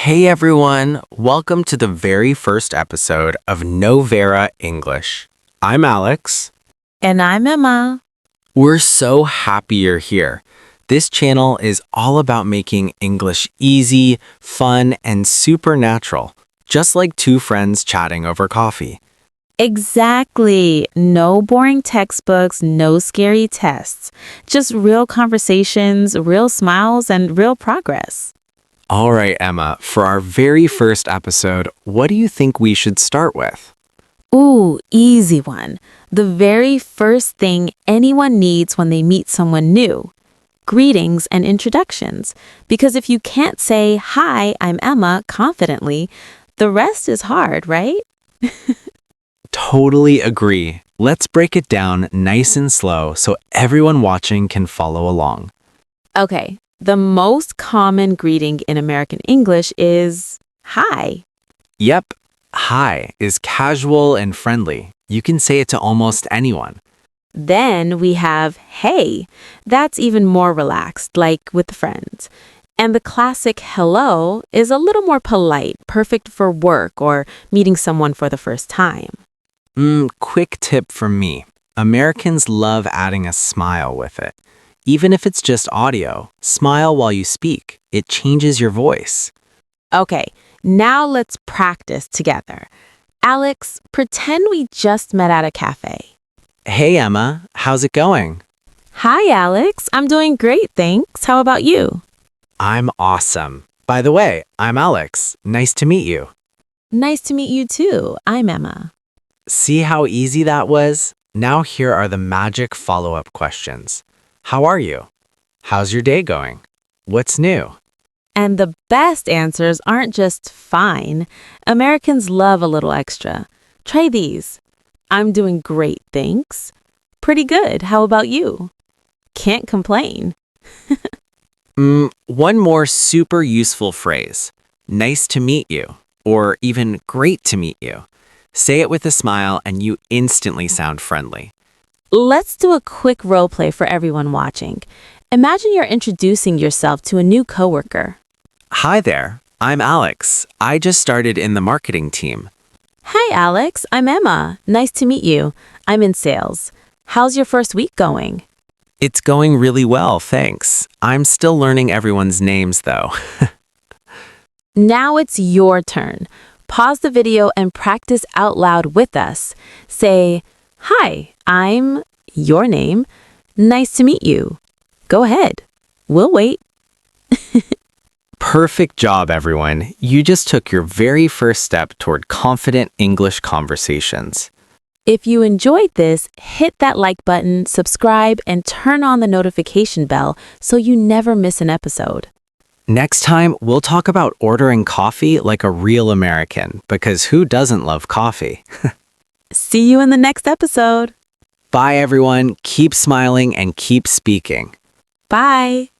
Hey everyone, welcome to the very first episode of Knowvera English. I'm Alex. And I'm Emma. We're so happy you're here. This channel is all about making English easy, fun, and supernatural, just like two friends chatting over coffee. Exactly. No boring textbooks, no scary tests. Just real conversations, real smiles, and real progress. All right, Emma, for our very first episode, what do you think we should start with? Ooh, easy one. The very first thing anyone needs when they meet someone new. Greetings and introductions. Because if you can't say, "Hi, I'm Emma," confidently, the rest is hard, right? Totally agree. Let's break it down nice and slow so everyone watching can follow along. Okay, the most common greeting in American English is hi. Yep, hi is casual and friendly. You can say it to almost anyone. Then we have hey. That's even more relaxed, like with friends. And the classic hello is a little more polite, perfect for work or meeting someone for the first time. Quick tip from me. Americans love adding a smile with it. Even if it's just audio, smile while you speak. It changes your voice. Okay, now let's practice together. Alex, pretend we just met at a cafe. Hey Emma, how's it going? Hi, Alex. I'm doing great, thanks. How about you? I'm awesome. By the way, I'm Alex. Nice to meet you. Nice to meet you too. I'm Emma. See how easy that was? Now here are the magic follow-up questions. How are you? How's your day going? What's new? And the best answers aren't just fine. Americans love a little extra. Try these. I'm doing great, thanks. Pretty good. How about you? Can't complain. One more super useful phrase. Nice to meet you, or even great to meet you. Say it with a smile and you instantly sound friendly. Let's do a quick role play for everyone watching. Imagine you're introducing yourself to a new coworker. Hi there, I'm Alex. I just started in the marketing team. Hi, Alex. I'm Emma. Nice to meet you. I'm in sales. How's your first week going? It's going really well, thanks. I'm still learning everyone's names though. Now it's your turn. Pause the video and practice out loud with us. Say, "Hi, I'm your name. Nice to meet you." Go ahead. We'll wait. Perfect job, everyone. You just took your very first step toward confident English conversations. If you enjoyed this, hit that like button, subscribe, and turn on the notification bell so you never miss an episode. Next time, we'll talk about ordering coffee like a real American, because who doesn't love coffee? See you in the next episode. Bye, everyone. Keep smiling and keep speaking. Bye.